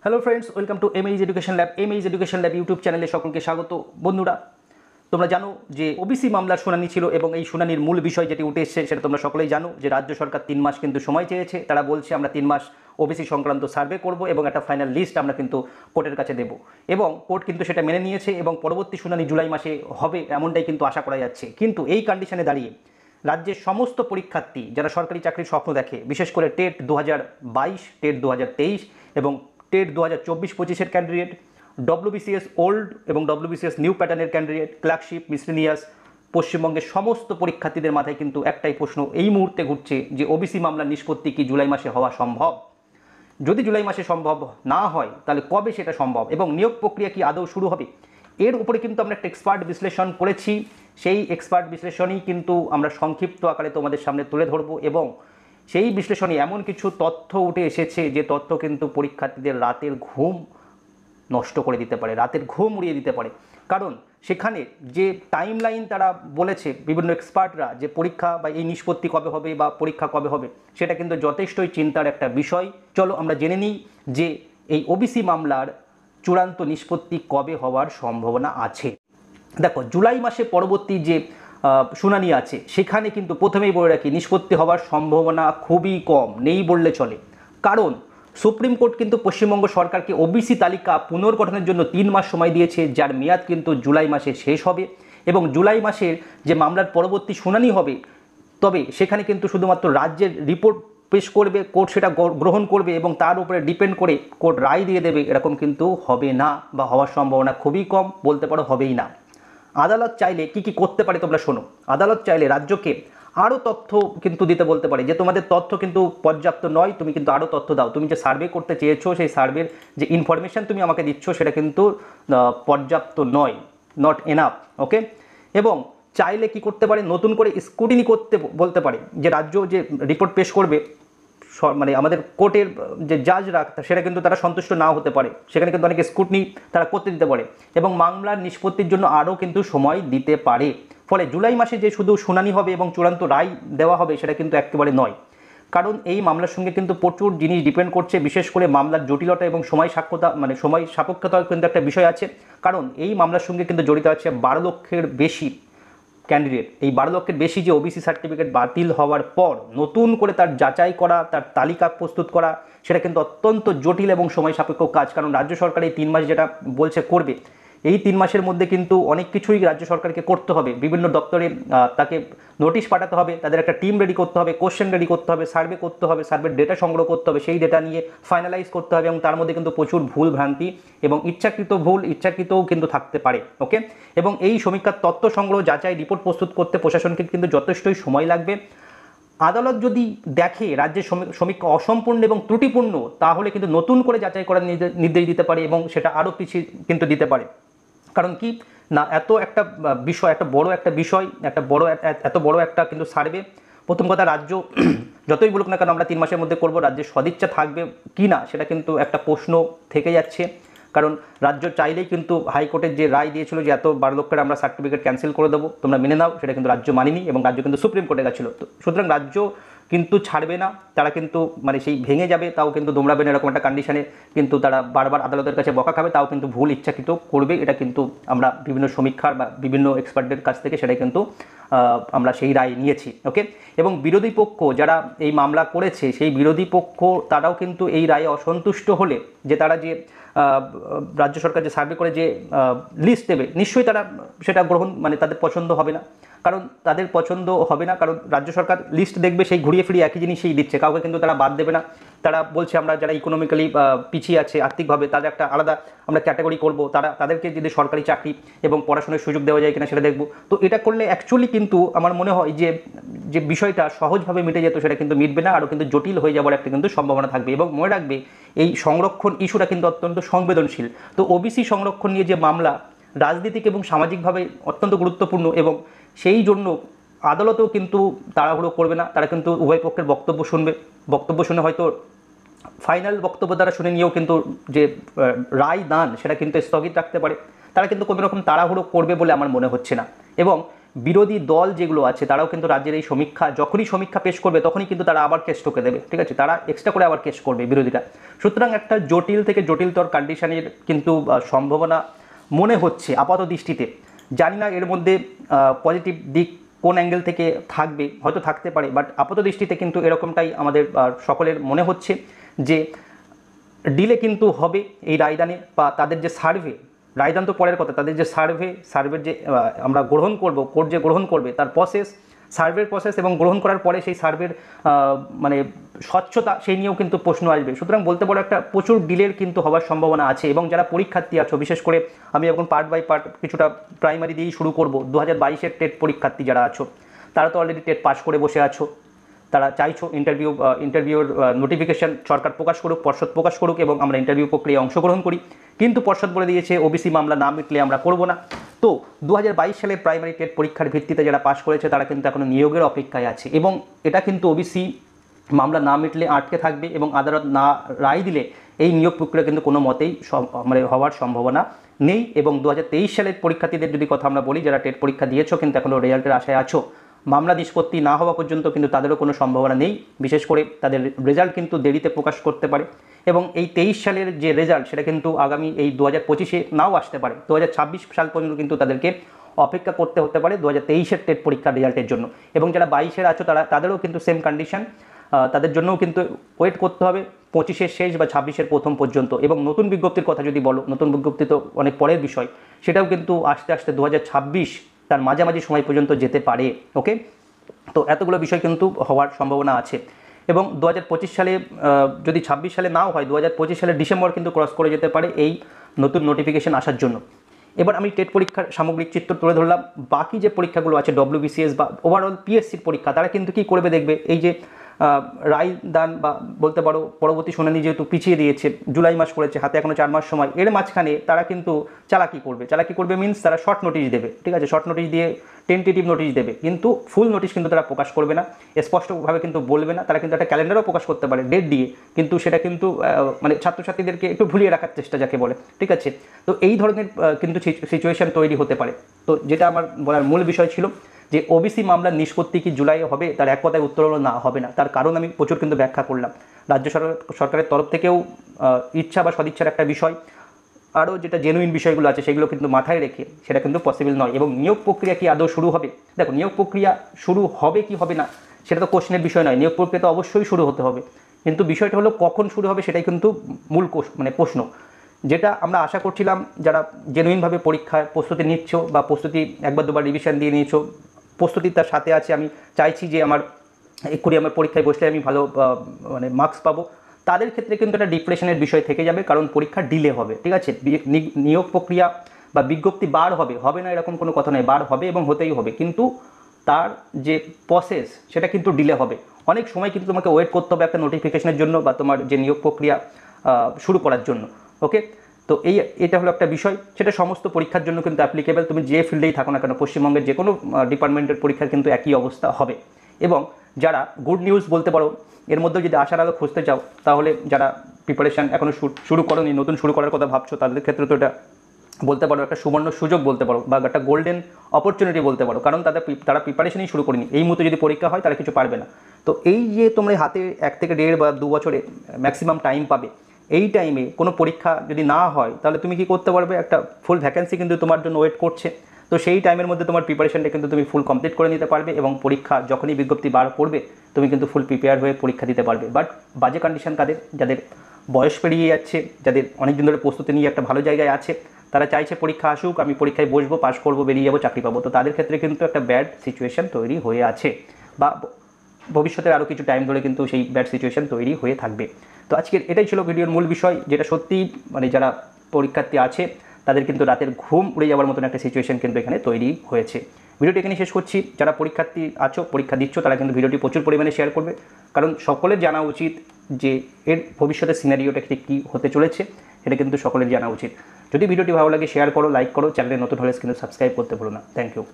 Hello friends, welcome to MH education lab. MH education lab YouTube চ্যানেলে সকলকে স্বাগত। বন্ধুরা, তোমরা জানো যে ওবিসি মামলার শুনানি ছিল এবং এই শুনানির মূল বিষয় যেটি উঠে এসেছে সেটা তোমরা সকলেই জানো যে রাজ্য সরকার 3 মাস কিন্তু সময় চেয়েছে। তারা বলছে আমরা 3 মাস ওবিসি সংক্রান্ত সার্ভে করব এবং একটা ফাইনাল লিস্ট আমরা কিন্তু কোর্টের কাছে দেব, এবং কোর্ট কিন্তু সেটা মেনে নিয়েছে এবং পরবর্তী শুনানি জুলাই মাসে হবে এমনটাই কিন্তু আশা করা যাচ্ছে। কিন্তু এই কন্ডিশনে দাঁড়িয়ে রাজ্যের সমস্ত পরীক্ষার্থী যারা সরকারি চাকরির স্বপ্ন দেখে, বিশেষ করে টেট 2022, টেট 2023 এবং টেট 2024-25-এর ক্যান্ডিডেট, ডব্লিউবিসিএস ওল্ড এবং ডব্লিউবিসিএস নিউ প্যাটার্নের ক্যান্ডিডেট, ক্লার্কশিপ, মিসলিনিয়াস, পশ্চিমবঙ্গের সমস্ত পরীক্ষার্থীদের মাথায় কিন্তু একটাই প্রশ্ন এই মুহূর্তে ঘুরছে যে ওবিসি মামলার নিষ্পত্তি কি জুলাই মাসে হওয়া সম্ভব? যদি জুলাই মাসে সম্ভব না হয় তাহলে কবে সেটা সম্ভব এবং নিয়োগ প্রক্রিয়া কি আদৌ শুরু হবে? এর উপরে কিন্তু আমরা একটা এক্সপার্ট বিশ্লেষণ করেছি। সেই এক্সপার্ট বিশ্লেষণই কিন্তু আমরা সংক্ষিপ্ত আকারে তোমাদের সামনে তুলে ধরবো এবং সেই বিশ্লেষণে এমন কিছু তথ্য উঠে এসেছে যে তথ্য কিন্তু পরীক্ষার্থীদের রাতের ঘুম নষ্ট করে দিতে পারে, রাতের ঘুম উড়িয়ে দিতে পারে। কারণ সেখানে যে টাইম লাইন তারা বলেছে বিভিন্ন এক্সপার্টরা যে পরীক্ষা বা এই নিষ্পত্তি কবে হবে বা পরীক্ষা কবে হবে, সেটা কিন্তু যথেষ্টই চিন্তার একটা বিষয়। চলো আমরা জেনে নিই যে এই ওবিসি মামলার চূড়ান্ত নিষ্পত্তি কবে হওয়ার সম্ভাবনা আছে। দেখো, জুলাই মাসে পরবর্তী যে শুনানি আছে সেখানে কিন্তু প্রথমেই বলে রাখি নিষ্পত্তি হওয়ার সম্ভাবনা খুবই কম, নেই বললে চলে। কারণ সুপ্রিম কোর্ট কিন্তু পশ্চিমবঙ্গ সরকারকে ওবিসি তালিকা পুনর্গঠনের জন্য 3 মাস সময় দিয়েছে, যার মেয়াদ কিন্তু জুলাই মাসে শেষ হবে এবং জুলাই মাসের যে মামলার পরবর্তী শুনানি হবে, তবে সেখানে কিন্তু শুধুমাত্র রাজ্যের রিপোর্ট পেশ করবে, কোর্ট সেটা গ্রহণ করবে এবং তার উপরে ডিপেন্ড করে কোর্ট রায় দিয়ে দেবে, এরকম কিন্তু হবে না বা হওয়ার সম্ভাবনা খুবই কম, বলতে পারো হবেই না। আদালত চাইলে কি কি করতে পারে তোমরা শোনো। আদালত চাইলে রাজ্যকে আরও তথ্য কিন্তু দিতে বলতে পারে যে তোমাদের তথ্য কিন্তু পর্যাপ্ত নয়, তুমি কিন্তু আরও তথ্য দাও। তুমি যে সার্ভে করতে চেয়েছো সেই সার্ভের যে ইনফরমেশান তুমি আমাকে দিচ্ছ সেটা কিন্তু পর্যাপ্ত নয়, নট এনাফ। ওকে, এবং চাইলে কি করতে পারে, নতুন করে স্ক্রুটিনি করতে বলতে পারে যে রাজ্য যে রিপোর্ট পেশ করবে, মানে আমাদের কোর্টের যে জাজরা সেটা কিন্তু তারা সন্তুষ্ট নাও হতে পারে, সেখানে কিন্তু অনেক স্ক্রুটিনি তারা করতে দিতে পারে এবং মামলার নিষ্পত্তির জন্য আরও কিন্তু সময় দিতে পারে। ফলে জুলাই মাসে যে শুধু শুনানি হবে এবং চূড়ান্ত রায় দেওয়া হবে সেটা কিন্তু একেবারে নয়। কারণ এই মামলার সঙ্গে কিন্তু প্রচুর জিনিস ডিপেন্ড করছে, বিশেষ করে মামলার জটিলতা এবং সময় সাপেক্ষতা কিন্তু একটা বিষয় আছে। কারণ এই মামলার সঙ্গে কিন্তু জড়িত আছে 12 লক্ষের বেশি ক্যান্ডিডেট। এই 12 লক্ষের বেশি যে ওবিসি সার্টিফিকেট বাতিল হওয়ার পর নতুন করে তার যাচাই করা, তার তালিকা প্রস্তুত করা, সেটা কিন্তু অত্যন্ত জটিল এবং সময় সাপেক্ষ কাজ। কারণ রাজ্য সরকার এই 3 মাস যেটা বলছে করবে, এই 3 মাসের মধ্যে কিন্তু অনেক কিছুই রাজ্য সরকারকে করতে হবে। বিভিন্ন দপ্তরে তাকে নোটিশ পাঠাতে হবে, তাদের একটা টিম রেডি করতে হবে, কোশ্চেন রেডি করতে হবে, সার্ভে করতে হবে, সার্ভের ডেটা সংগ্রহ করতে হবে, সেই ডেটা নিয়ে ফাইনালাইজ করতে হবে এবং তার মধ্যে কিন্তু প্রচুর ভুল ভ্রান্তি এবং ইচ্ছাকৃতও কিন্তু থাকতে পারে। ওকে, এবং এই সমীক্ষার তথ্য সংগ্রহ, যাচাই, রিপোর্ট প্রস্তুত করতে প্রশাসনকে কিন্তু যথেষ্টই সময় লাগবে। আদালত যদি দেখে রাজ্যের সমীক্ষা অসম্পূর্ণ এবং ত্রুটিপূর্ণ, তাহলে কিন্তু নতুন করে যাচাই করার নির্দেশ দিতে পারে এবং সেটা আরও পিছিয়ে কিন্তু দিতে পারে। কারণ কি না, এত একটা বিষয়, এত বড় একটা কিন্তু সার্ভে, প্রথম কথা রাজ্য যতই বলুক না কেন আমরা 3 মাসের মধ্যে করব, রাজ্যের সদিচ্ছা থাকবে কি না সেটা কিন্তু একটা প্রশ্ন থেকে যাচ্ছে। কারণ রাজ্য চাইলেই কিন্তু হাইকোর্টের যে রায় দিয়েছিল যে এত 12 লক্ষের আমরা সার্টিফিকেট ক্যান্সেল করে দেবো, তোমরা মেনে নাও, সেটা কিন্তু রাজ্য মানেনি এবং রাজ্য কিন্তু সুপ্রিম কোর্টে গেছিলো। তো সুতরাং রাজ্য কিন্তু ছাড়বে না, তারা কিন্তু মানে সেই ভেঙে যাবে তাও কিন্তু দোমড়াবে না, এরকম একটা কন্ডিশনে কিন্তু তারা বারবার আদালতের কাছে বকা খাবে, তাও কিন্তু ভুল ইচ্ছাকৃত করবে। এটা কিন্তু আমরা বিভিন্ন সমীক্ষার বা বিভিন্ন এক্সপার্টদের কাছ থেকে সেটাই কিন্তু আমরা সেই রায় নিয়েছি। ওকে, এবং বিরোধী পক্ষ যারা এই মামলা করেছে সেই বিরোধী পক্ষ তারাও কিন্তু এই রায়ে অসন্তুষ্ট হলে যে তারা যে রাজ্য সরকার যে সার্ভে করে যে লিস্ট দেবে, নিশ্চয়ই তারা সেটা গ্রহণ মানে তাদের পছন্দ হবে না। কারণ তাদের পছন্দ হবে না, কারণ রাজ্য সরকার লিস্ট দেখবে সেই ঘুরিয়ে ফিরিয়ে একই জিনিসই দিচ্ছে, কাউকে কিন্তু তারা বাদ দেবে না। তারা বলছে আমরা যারা ইকোনমিক্যালি পিছিয়ে আছে আর্থিকভাবে, তাদের একটা আলাদা আমরা ক্যাটাগরি করব, তাদেরকে যদি সরকারি চাকরি এবং পড়াশোনার সুযোগ দেওয়া যায় কিনা সেটা দেখব। তো এটা করলে অ্যাকচুয়ালি কিন্তু আমার মনে হয় যে বিষয়টা সহজভাবে মিটে যেত সেটা কিন্তু মিটবে না, আরও কিন্তু জটিল হয়ে যাওয়ার একটা কিন্তু সম্ভাবনা থাকবে। এবং মনে রাখবে এই সংরক্ষণ ইস্যুটা কিন্তু অত্যন্ত সংবেদনশীল। তো ওবিসি সংরক্ষণ নিয়ে যে মামলা রাজনীতিক এবং সামাজিকভাবে অত্যন্ত গুরুত্বপূর্ণ এবং সেই জন্য আদালতেও কিন্তু তাড়াহুড়ো করবে না, তারা কিন্তু উভয় পক্ষের বক্তব্য শুনে হয়তো ফাইনাল বক্তব্য দ্বারা শুনে নিয়েও কিন্তু যে রায় দান সেটা কিন্তু স্থগিত রাখতে পারে। তারা কিন্তু কোনো রকম তাড়াহুড়ো করবে বলে আমার মনে হচ্ছে না। এবং বিরোধী দল যেগুলো আছে তারাও কিন্তু রাজ্যের এই যখনই সমীক্ষা পেশ করবে তখনই কিন্তু তারা আবার কেস ঠোকে দেবে, ঠিক আছে, তারা এক্সট্রা করে আবার কেস করবে বিরোধীরা। সুতরাং একটা জটিল থেকে জটিলতর কন্ডিশনের কিন্তু সম্ভাবনা মনে হচ্ছে আপাত দৃষ্টিতে। জানি না এর মধ্যে পজিটিভ দিক কোন অ্যাঙ্গেল থেকে থাকবে, হয়তো থাকতে পারে, বাট আপাত দৃষ্টিতে কিন্তু এরকমটাই আমাদের সকলের মনে হচ্ছে যে ডিলে কিন্তু হবে এই রায়দানে, বা তাদের যে সার্ভে, রায়দান তো পরের কথা, তাদের যে সার্ভের যে আমরা গ্রহণ করব, কোর্ট যে গ্রহণ করবে তার সার্ভের প্রসেস এবং গ্রহণ করার পরে সেই সার্ভের মানে স্বচ্ছতা সেই নিয়েও কিন্তু প্রশ্ন আসবে। সুতরাং বলতে পারো একটা প্রচুর ডিলের কিন্তু হওয়ার সম্ভাবনা আছে। এবং যারা পরীক্ষার্থী আছো, বিশেষ করে আমি এখন পার্ট বাই পার্ট কিছুটা প্রাইমারি দিয়েই শুরু করব, 2022-এর টেট পরীক্ষার্থী যারা আছো তারা তো অলরেডি টেট পাস করে বসে আছো, তারা চাইছো ইন্টারভিউর নোটিফিকেশান সরকার প্রকাশ করুক, পর্ষদ প্রকাশ করুক এবং আমরা ইন্টারভিউ প্রক্রিয়ায় অংশগ্রহণ করি। কিন্তু পর্ষদ বলে দিয়েছে ওবিসি মামলা না মিটলে আমরা করব না। তো 2022 সালে প্রাইমারি টেট পরীক্ষার ভিত্তিতে যারা পাশ করেছে তারা কিন্তু এখনও নিয়োগের অপেক্ষায় আছে, এবং এটা কিন্তু ওবিসি মামলা না মিটলে আটকে থাকবে এবং আদালত না রায় দিলে এই নিয়োগ প্রক্রিয়া কিন্তু কোনো মতেই মানে হওয়ার সম্ভাবনা নেই। এবং 2023 সালের পরীক্ষার্থীদের যদি কথা আমরা বলি, যারা টেট পরীক্ষা দিয়েছো কিন্তু এখনও রেজাল্টের আশায় আছো, মামলা নিষ্পত্তি না হওয়া পর্যন্ত কিন্তু তাদেরও কোনো সম্ভাবনা নেই। বিশেষ করে তাদের রেজাল্ট কিন্তু দেরিতে প্রকাশ করতে পারে, এবং এই 23 সালের যে রেজাল্ট সেটা কিন্তু আগামী এই 2025-এ নাও আসতে পারে। 2026 সাল পর্যন্ত কিন্তু তাদেরকে অপেক্ষা করতে হতে পারে 2023-এর টেট পরীক্ষার রেজাল্টের জন্য। এবং যারা 22-এর আছো তাদেরও কিন্তু সেম কন্ডিশন, তাদের জন্যও কিন্তু ওয়েট করতে হবে 25-এর শেষ বা 26-এর প্রথম পর্যন্ত। এবং নতুন বিজ্ঞপ্তির কথা যদি বলো, নতুন বিজ্ঞপ্তি তো অনেক পরের বিষয়, সেটাও কিন্তু আস্তে আস্তে 2026 তার মাঝামাঝি সময় পর্যন্ত যেতে পারে। ওকে, তো এতগুলো বিষয় কিন্তু হওয়ার সম্ভাবনা আছে। এবং 2025 সালে যদি 26 সালে নাও হয়, 2025 সালের ডিসেম্বর কিন্তু ক্রস করে যেতে পারে এই নতুন নোটিফিকেশন আসার জন্য। এবার আমি টেট পরীক্ষার সামগ্রিক চিত্র তুলে ধরলাম। বাকি যে পরীক্ষাগুলো আছে WBCS বা ওভারঅল পিএসসির পরীক্ষা, তারা কিন্তু কি করবে দেখবে, এই যে রায়দান বা বলতে পারো পরবর্তী শুনানি যেহেতু পিছিয়ে দিয়েছে, জুলাই মাস করেছে, হাতে এখনও 4 মাস সময়, এর মাঝখানে তারা কিন্তু চালাকি করবে মিনস তারা শর্ট নোটিশ দেবে, ঠিক আছে, শর্ট নোটিশ দিয়ে টেন্টেটিভ নোটিশ দেবে, কিন্তু ফুল নোটিশ কিন্তু তারা প্রকাশ করবে না, স্পষ্টভাবে কিন্তু বলবে না। তারা কিন্তু একটা ক্যালেন্ডারও প্রকাশ করতে পারে ডেট দিয়ে, কিন্তু সেটা কিন্তু মানে ছাত্রছাত্রীদেরকে একটু ভুলিয়ে রাখার চেষ্টা যাকে বলে, ঠিক আছে। তো এই ধরনের কিন্তু সিচুয়েশন তৈরি হতে পারে। তো যেটা আমার বলার মূল বিষয় ছিল যে ওবিসি মামলার নিষ্পত্তি কি জুলাই হবে, তার এক কথায় উত্তর হলো না, হবে না। তার কারণ আমি প্রচুর কিন্তু ব্যাখ্যা করলাম। রাজ্য সরকারের তরফ থেকেও ইচ্ছা বা সদিচ্ছার একটা বিষয়, আরও যেটা জেনুইন বিষয়গুলো আছে সেগুলো কিন্তু মাথায় রেখে সেটা কিন্তু পসিবল নয়। এবং নিয়োগ প্রক্রিয়া কি আদৌ শুরু হবে? দেখো, নিয়োগ প্রক্রিয়া শুরু হবে কি হবে না সেটা তো কোশ্চেনের বিষয় নয়, নিয়োগ প্রক্রিয়া তো অবশ্যই শুরু হতে হবে, কিন্তু বিষয়টা হলো কখন শুরু হবে সেটাই কিন্তু মূল প্রশ্ন। যেটা আমরা আশা করছিলাম, যারা জেনুইনভাবে পরীক্ষায় প্রস্তুতি নিচ্ছ বা প্রস্তুতি একবার দুবার রিভিশন দিয়ে নিয়েছো, প্রস্তুতি তার সাথে আছে, আমি চাইছি যে আমার এক্ষুনি আমার পরীক্ষায় বসলে আমি ভালো মানে মার্কস পাবো, তাদের ক্ষেত্রে কিন্তু একটা ডিপ্রেশনের বিষয় থেকে যাবে, কারণ পরীক্ষা ডিলে হবে, ঠিক আছে। নিয়োগ প্রক্রিয়া বা বিজ্ঞপ্তি বার হবে না এরকম কোনো কথা নয়, বার হবে এবং হতেই হবে, কিন্তু তার যে প্রসেস সেটা কিন্তু ডিলে হবে। অনেক সময় কিন্তু তোমাকে ওয়েট করতে হবে একটা নোটিফিকেশনের জন্য বা তোমার যে নিয়োগ প্রক্রিয়া শুরু করার জন্য। ওকে, তো এটা হলো একটা বিষয়, সেটা সমস্ত পরীক্ষার জন্য কিন্তু অ্যাপ্লিকেবল। তুমি যে ফিল্ডেই থাকো না কেন, পশ্চিমবঙ্গের যে কোনো ডিপার্টমেন্টের পরীক্ষার কিন্তু একই অবস্থা হবে। এবং যারা গুড নিউজ বলতে পারো, এর মধ্যে যদি আশার আলো খুঁজতে চাও, তাহলে যারা প্রিপারেশান এখনও শুরু করোনি, নতুন শুরু করার কথা ভাবছো, তাদের ক্ষেত্রে তো এটা বলতে পারো একটা সুবর্ণ সুযোগ বলতে পারো, বা একটা গোল্ডেন অপরচুনিটি বলতে পারো, কারণ তারা প্রিপারেশনই শুরু করেনি। এই মুহূর্তে যদি পরীক্ষা হয় তারা কিছু পারবে না। তো এই যে তোমরা হাতে 1 থেকে 1.5 বা 2 বছরে ম্যাক্সিমাম টাইম পাবে, এই টাইমে কোনো পরীক্ষা যদি না হয় তাহলে তুমি কি করতে পারবে, একটা ফুল ভ্যাকেন্সি কিন্তু তোমার জন্য ওয়েট করছে। তো সেই টাইমের মধ্যে তোমার প্রিপারেশনটা কিন্তু তুমি ফুল কমপ্লিট করে নিতে পারবে, এবং পরীক্ষা যখনই বিজ্ঞপ্তি বার করবে তুমি কিন্তু ফুল প্রিপেয়ার হয়ে পরীক্ষা দিতে পারবে। বাট বাজে কন্ডিশন কাদের, যাদের বয়স পেরিয়ে যাচ্ছে, যাদের অনেক দিন ধরে প্রস্তুতি নিয়ে একটা ভালো জায়গায় আছে, তারা চাইছে পরীক্ষা আসুক, আমি পরীক্ষায় বসবো, পাশ করবো, বেরিয়ে যাবো, চাকরি পাবো। তো তাদের ক্ষেত্রে কিন্তু একটা ব্যাড সিচুয়েশন তৈরি হয়ে আছে, বা ভবিষ্যতে আরও কিছু টাইম ধরে কিন্তু সেই ব্যাড সিচুয়েশন তৈরি হয়ে থাকবে। তো আজকের এটাই ছিল ভিডিওর মূল বিষয়, যেটা সত্যিই মানে যারা পরীক্ষার্থী আছে তাদের কিন্তু রাতের ঘুম উড়ে যাওয়ার মতন একটা সিচুয়েশন কিন্তু এখানে তৈরি হয়েছে। ভিডিওটি এখানে শেষ করছি। যারা পরীক্ষার্থী আছো, পরীক্ষা দিচ্ছ, তারা কিন্তু ভিডিওটি প্রচুর পরিমাণে শেয়ার করবে, কারণ সকলের জানা উচিত যে এর ভবিষ্যতের সিনারিওটা কী হতে চলেছে, এটা কিন্তু সকলের জানা উচিত। যদি ভিডিওটি ভালো লাগে শেয়ার করো, লাইক করো, চ্যানেলে নতুন হলে কিন্তু সাবস্ক্রাইব করতে ভুলো না। Thank you.